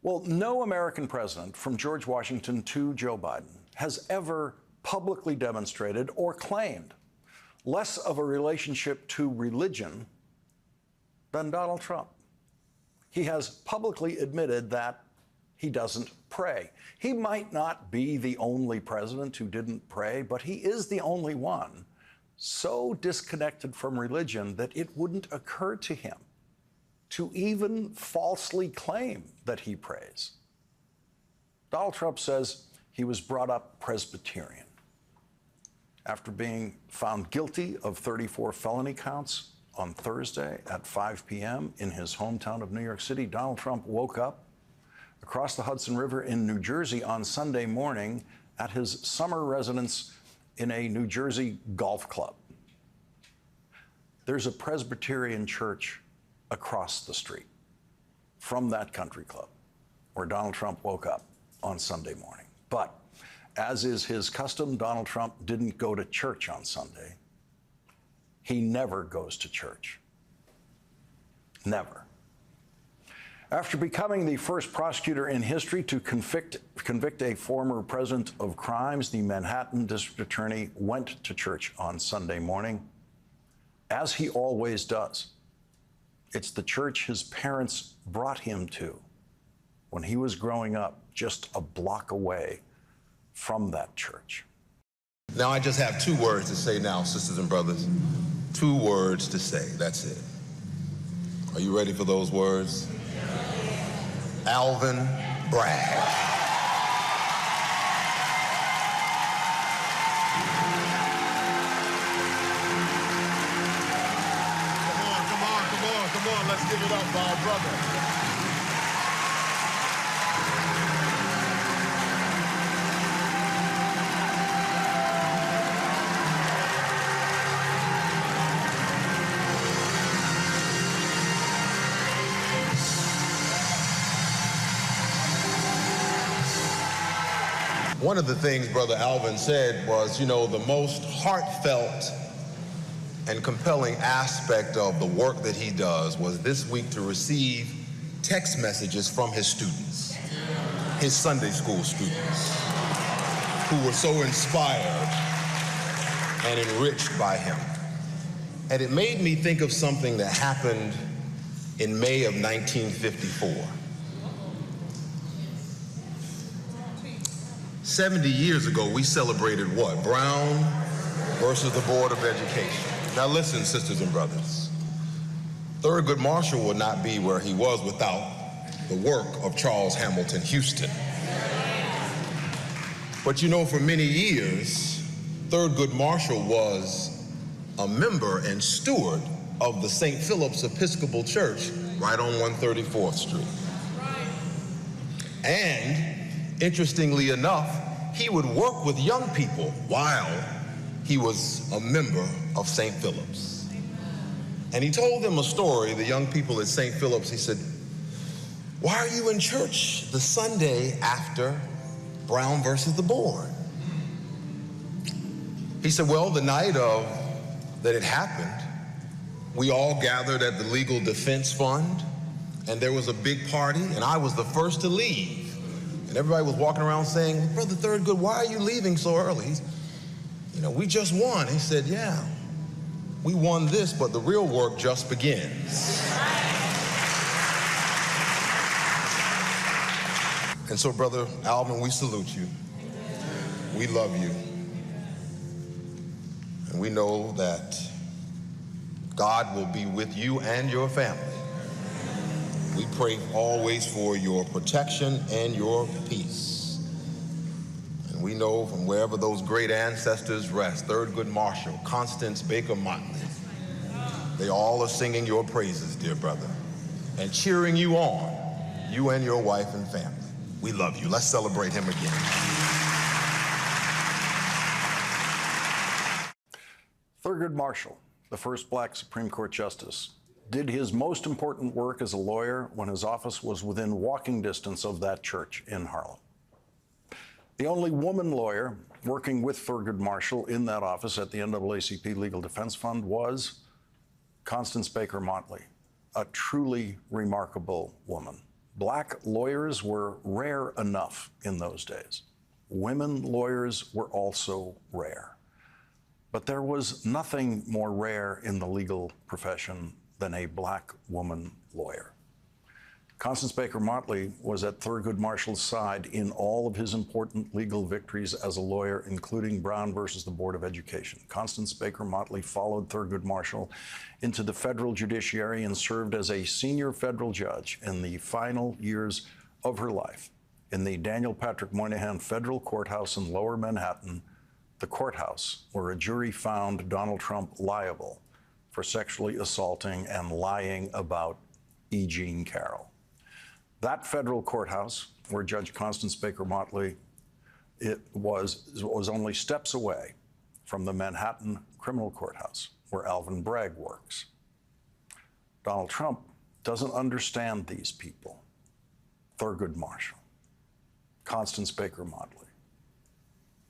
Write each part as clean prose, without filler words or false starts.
Well, no American president, from George Washington to Joe Biden, has ever publicly demonstrated or claimed less of a relationship to religion than Donald Trump. He has publicly admitted that he doesn't pray. He might not be the only president who didn't pray, but he is the only one so disconnected from religion that it wouldn't occur to him to even falsely claim that he prays. Donald Trump says he was brought up Presbyterian. After being found guilty of 34 felony counts on Thursday at 5 p.m. in his hometown of New York City, Donald Trump woke up across the Hudson River in New Jersey on Sunday morning at his summer residence in a New Jersey golf club. There's a Presbyterian church across the street from that country club where Donald Trump woke up on Sunday morning. But as is his custom, Donald Trump didn't go to church on Sunday. He never goes to church. Never. After becoming the first prosecutor in history to convict a former president of crimes, the Manhattan District Attorney went to church on Sunday morning, as he always does. It's the church his parents brought him to when he was growing up, just a block away from that church. Now, I just have 2 words to say now, sisters and brothers. 2 words to say. That's it. Are you ready for those words? Alvin Bragg. Come on, let's give it up for our brother. One of the things Brother Alvin said was, you know, the most heartfelt and compelling aspect of the work that he does was this week to receive text messages from his students, his Sunday school students, who were so inspired and enriched by him. And it made me think of something that happened in May of 1954. 70 years ago, we celebrated what? Brown versus the Board of Education. Now listen, sisters and brothers. Thurgood Marshall would not be where he was without the work of Charles Hamilton Houston. But you know, for many years, Thurgood Marshall was a member and steward of the St. Philip's Episcopal Church right on 134th Street. And interestingly enough, he would work with young people while he was a member of St. Philip's. And he told them a story, the young people at St. Philip's. He said, "Why are you in church the Sunday after Brown versus the Board?" He said, "Well, the night that it happened, we all gathered at the Legal Defense Fund, and there was a big party, and I was the first to leave. And everybody was walking around saying, 'Brother Thurgood, why are you leaving so early? You know, we just won.' He said, 'Yeah, we won this, but the real work just begins.'" And so, Brother Alvin, we salute you. We love you. And we know that God will be with you and your family. We pray always for your protection and your peace. And we know from wherever those great ancestors rest, Thurgood Marshall, Constance Baker Motley, they all are singing your praises, dear brother, and cheering you on, you and your wife and family. We love you. Let's celebrate him again. Thurgood Marshall, the first black Supreme Court justice, did his most important work as a lawyer when his office was within walking distance of that church in Harlem. The only woman lawyer working with Thurgood Marshall in that office at the NAACP Legal Defense Fund was Constance Baker Motley, a truly remarkable woman. Black lawyers were rare enough in those days. Women lawyers were also rare. But there was nothing more rare in the legal profession than a black woman lawyer. Constance Baker Motley was at Thurgood Marshall's side in all of his important legal victories as a lawyer, including Brown versus the Board of Education. Constance Baker Motley followed Thurgood Marshall into the federal judiciary and served as a senior federal judge in the final years of her life in the Daniel Patrick Moynihan Federal Courthouse in Lower Manhattan, the courthouse where a jury found Donald Trump liable for sexually assaulting and lying about E. Jean Carroll. That federal courthouse, where Judge Constance Baker Motley was only steps away from the Manhattan Criminal Courthouse, where Alvin Bragg works. Donald Trump doesn't understand these people. Thurgood Marshall, Constance Baker Motley,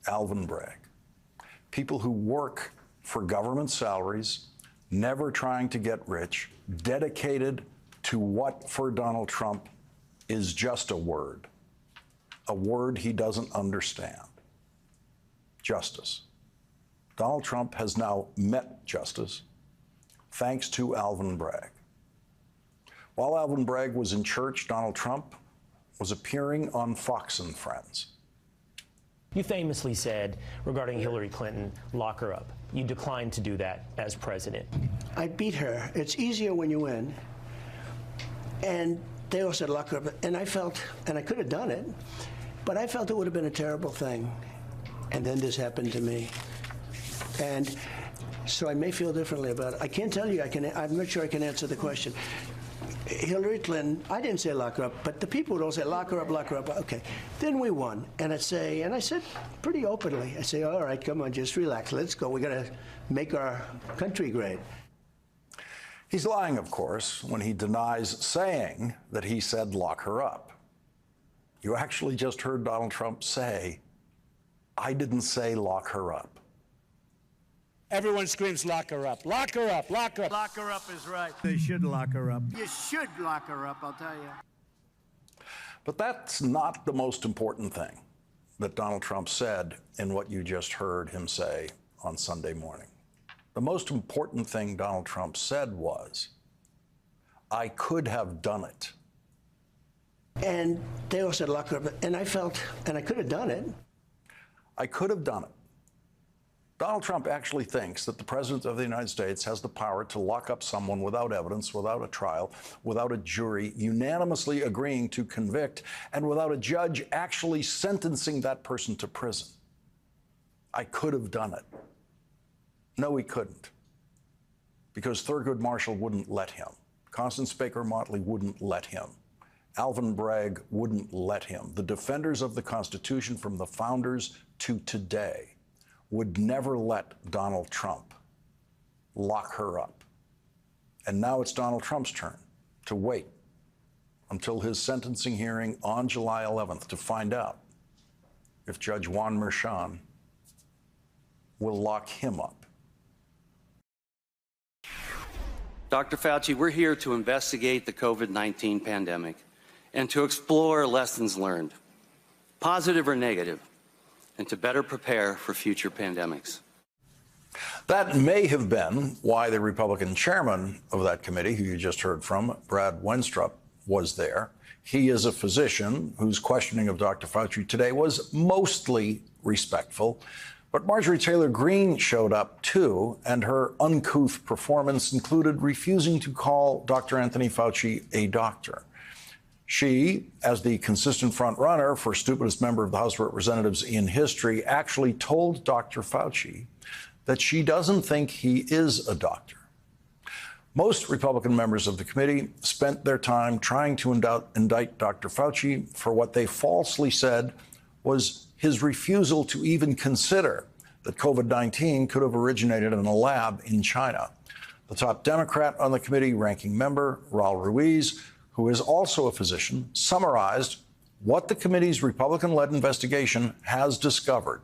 Alvin Bragg, people who work for government salaries, never trying to get rich, dedicated to what for Donald Trump is just a word he doesn't understand. Justice. Donald Trump has now met justice thanks to Alvin Bragg. While Alvin Bragg was in church, Donald Trump was appearing on Fox and Friends. You famously said regarding Hillary Clinton, lock her up. You declined to do that as president. I beat her. It's easier when you win. And they all said lock her up. And I felt, and I could have done it, but I felt it would have been a terrible thing. And then this happened to me. And so I may feel differently about it. I can't tell you, I'm not sure I can answer the question. Hillary Clinton, I didn't say lock her up, but the people would all say lock her up, lock her up. Okay. Then we won. And I said pretty openly, I say, all right, come on, just relax. Let's go. We got to make our country great. He's lying, of course, when he denies saying that he said lock her up. You actually just heard Donald Trump say, I didn't say lock her up. Everyone screams lock her up, lock her up, lock her up. Lock her up is right. They should lock her up. You should lock her up, I'll tell you. But that's not the most important thing that Donald Trump said in what you just heard him say on Sunday morning. The most important thing Donald Trump said was, I could have done it. And they all said lock her up. And I felt, and I could have done it. I could have done it. Donald Trump actually thinks that the President of the United States has the power to lock up someone without evidence, without a trial, without a jury unanimously agreeing to convict, and without a judge actually sentencing that person to prison. I could have done it. No, he couldn't, because Thurgood Marshall wouldn't let him. Constance Baker Motley wouldn't let him. Alvin Bragg wouldn't let him. The defenders of the Constitution from the founders to today would never let Donald Trump lock her up. And now it's Donald Trump's turn to wait until his sentencing hearing on July 11th to find out if Judge Juan Merchan will lock him up. Dr. Fauci, we're here to investigate the COVID-19 pandemic and to explore lessons learned, positive or negative, and to better prepare for future pandemics. That may have been why the Republican chairman of that committee, who you just heard from, Brad Wenstrup, was there. He is a physician whose questioning of Dr. Fauci today was mostly respectful. But Marjorie Taylor Greene showed up, too, and her uncouth performance included refusing to call Dr. Anthony Fauci a doctor. She, as the consistent front runner for stupidest member of the House of Representatives in history, actually told Dr. Fauci that she doesn't think he is a doctor. Most Republican members of the committee spent their time trying to indict Dr. Fauci for what they falsely said was his refusal to even consider that COVID-19 could have originated in a lab in China. The top Democrat on the committee, ranking member Raul Ruiz, who is also a physician, summarized what the committee's Republican-led investigation has discovered.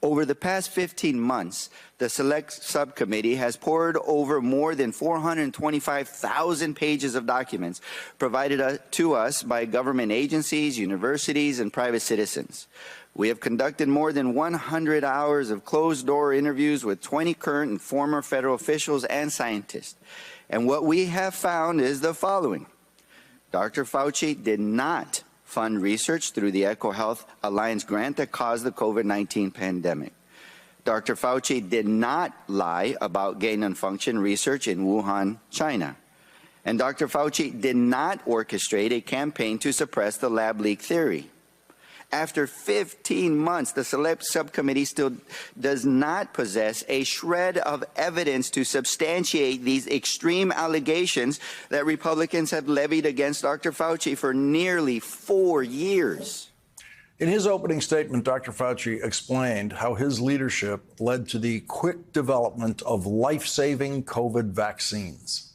Over the past 15 months, the Select Subcommittee has pored over more than 425,000 pages of documents provided to us by government agencies, universities, and private citizens. We have conducted more than 100 hours of closed-door interviews with 20 current and former federal officials and scientists. And what we have found is the following. Dr. Fauci did not fund research through the EcoHealth Alliance grant that caused the COVID-19 pandemic. Dr. Fauci did not lie about gain-of-function research in Wuhan, China. And Dr. Fauci did not orchestrate a campaign to suppress the lab leak theory. After 15 months, the Select Subcommittee still does not possess a shred of evidence to substantiate these extreme allegations that Republicans have levied against Dr. Fauci for nearly 4 years. In his opening statement, Dr. Fauci explained how his leadership led to the quick development of life-saving COVID vaccines.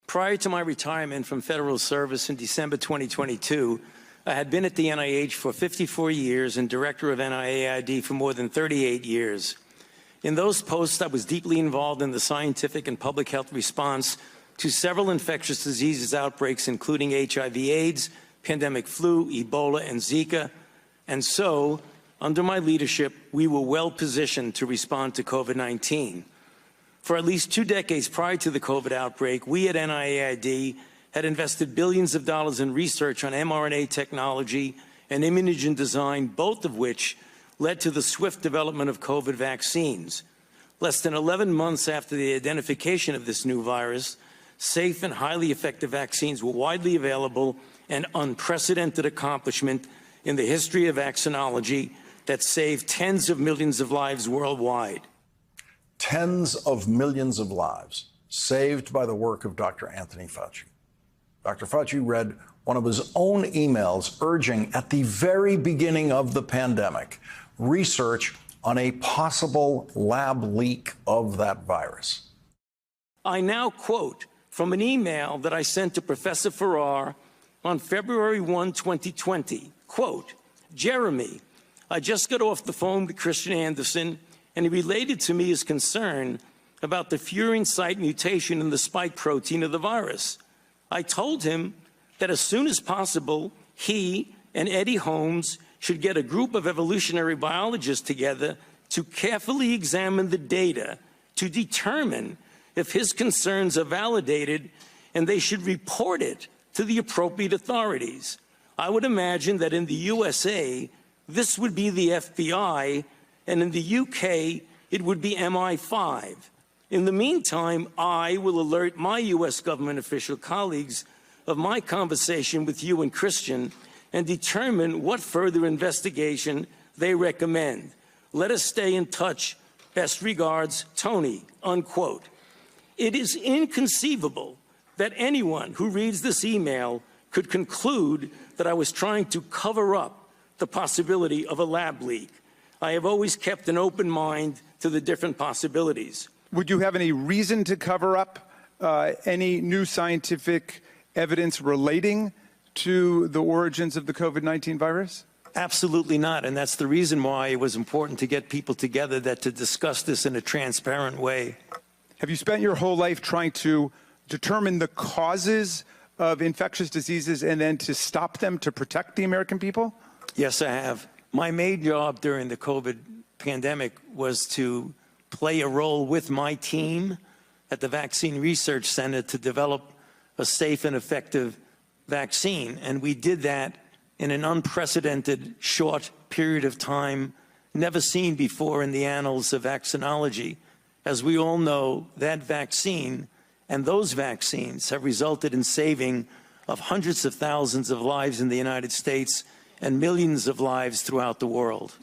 Prior to my retirement from federal service in December 2022, I had been at the NIH for 54 years and director of NIAID for more than 38 years. In those posts, I was deeply involved in the scientific and public health response to several infectious diseases outbreaks, including HIV/AIDS, pandemic flu, Ebola, and Zika. And so, under my leadership, we were well positioned to respond to COVID-19. For at least 2 decades prior to the COVID outbreak, we at NIAID had invested billions of dollars in research on mRNA technology and immunogen design, both of which led to the swift development of COVID vaccines. Less than 11 months after the identification of this new virus, safe and highly effective vaccines were widely available, an unprecedented accomplishment in the history of vaccinology that saved tens of millions of lives worldwide. Tens of millions of lives saved by the work of Dr. Anthony Fauci. Dr. Fauci read one of his own emails urging, at the very beginning of the pandemic, research on a possible lab leak of that virus. I now quote from an email that I sent to Professor Farrar on February 1, 2020, quote, Jeremy, I just got off the phone with Christian Anderson, and he related to me his concern about the furin site mutation in the spike protein of the virus. I told him that as soon as possible, he and Eddie Holmes should get a group of evolutionary biologists together to carefully examine the data to determine if his concerns are validated, and they should report it to the appropriate authorities. I would imagine that in the USA, this would be the FBI, and in the UK, it would be MI5. In the meantime, I will alert my U.S. government official colleagues of my conversation with you and Christian and determine what further investigation they recommend. Let us stay in touch. Best regards, Tony, unquote. It is inconceivable that anyone who reads this email could conclude that I was trying to cover up the possibility of a lab leak. I have always kept an open mind to the different possibilities. Would you have any reason to cover up any new scientific evidence relating to the origins of the COVID-19 virus? Absolutely not, and that's the reason why it was important to get people together to discuss this in a transparent way. Have you spent your whole life trying to determine the causes of infectious diseases and then to stop them to protect the American people? Yes, I have. My main job during the COVID pandemic was to play a role with my team at the Vaccine Research Center to develop a safe and effective vaccine. And we did that in an unprecedented short period of time, never seen before in the annals of vaccinology. As we all know, that vaccine and those vaccines have resulted in saving of hundreds of thousands of lives in the United States and millions of lives throughout the world.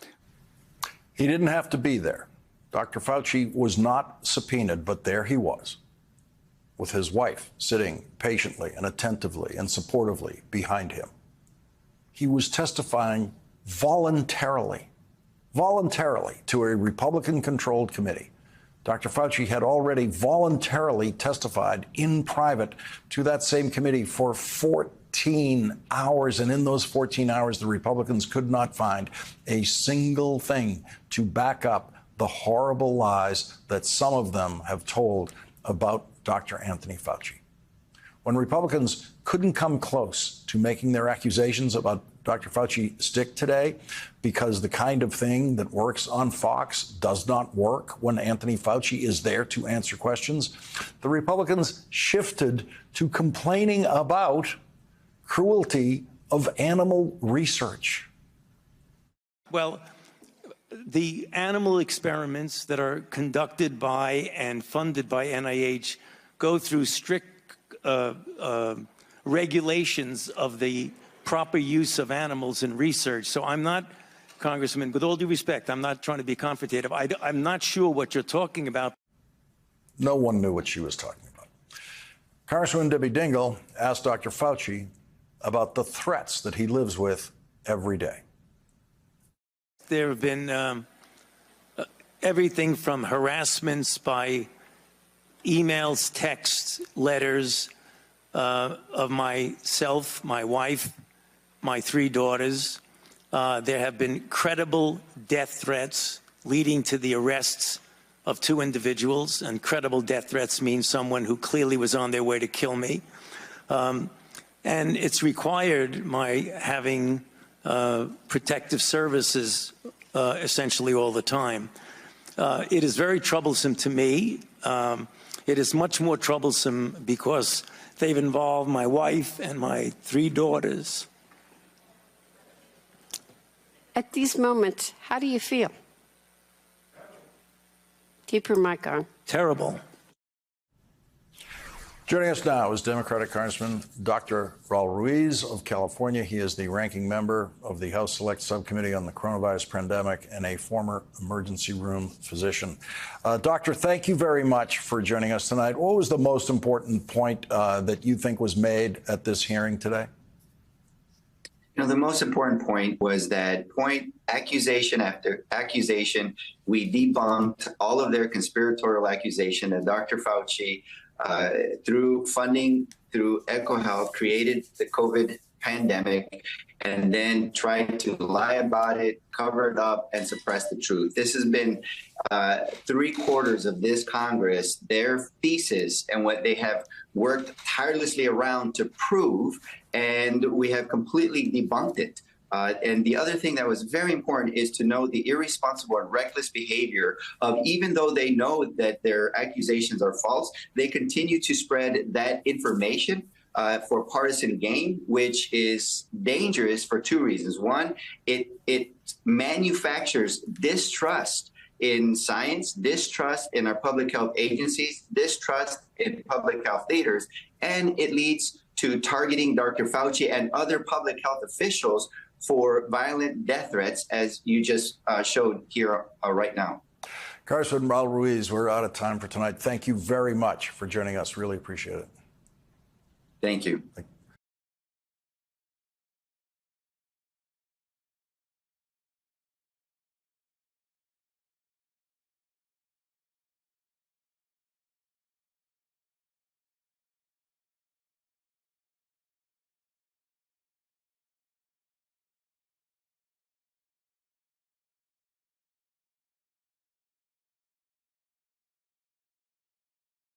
He didn't have to be there. Dr. Fauci was not subpoenaed, but there he was, with his wife sitting patiently and attentively and supportively behind him. He was testifying voluntarily to a Republican-controlled committee. Dr. Fauci had already voluntarily testified in private to that same committee for 14 14 hours, and in those 14 hours, the Republicans could not find a single thing to back up the horrible lies that some of them have told about Dr. Anthony Fauci. When Republicans couldn't come close to making their accusations about Dr. Fauci stick today, because the kind of thing that works on Fox does not work when Anthony Fauci is there to answer questions, the Republicans shifted to complaining about cruelty of animal research. Well, the animal experiments that are conducted by and funded by NIH go through strict regulations of the proper use of animals in research. So I'm not, Congressman, with all due respect, I'm not trying to be confrontative. I'm not sure what you're talking about. No one knew what she was talking about. Congresswoman Debbie Dingell asked Dr. Fauci about the threats that he lives with every day. There have been everything from harassments by emails, texts, letters of myself, my wife, my 3 daughters. There have been credible death threats leading to the arrests of 2 individuals, and credible death threats mean someone who clearly was on their way to kill me. And it's required my having protective services essentially all the time. It is very troublesome to me. It is much more troublesome because they've involved my wife and my 3 daughters. At these moments, how do you feel? Keep your mic on. Terrible. Joining us now is Democratic Congressman Dr. Raul Ruiz of California. He is the ranking member of the House Select Subcommittee on the Coronavirus Pandemic and a former emergency room physician. Doctor, thank you very much for joining us tonight. What was the most important point that you think was made at this hearing today? You know, the most important point was that accusation after accusation, we debunked all of their conspiratorial accusation that Dr. Fauci, through funding, through EcoHealth, created the COVID pandemic and then tried to lie about it, cover it up, and suppress the truth. This has been 3/4 of this Congress, their thesis and what they have worked tirelessly around to prove, and we have completely debunked it. And the other thing that was very important is to know the irresponsible and reckless behavior of, even though they know that their accusations are false, they continue to spread that information for partisan gain, which is dangerous for 2 reasons. One, it manufactures distrust in science, distrust in our public health agencies, distrust in public health leaders, and it leads to targeting Dr. Fauci and other public health officials for violent death threats, as you just showed here right now. Congressman Raul Ruiz, we're out of time for tonight. Thank you very much for joining us. Really appreciate it. Thank you.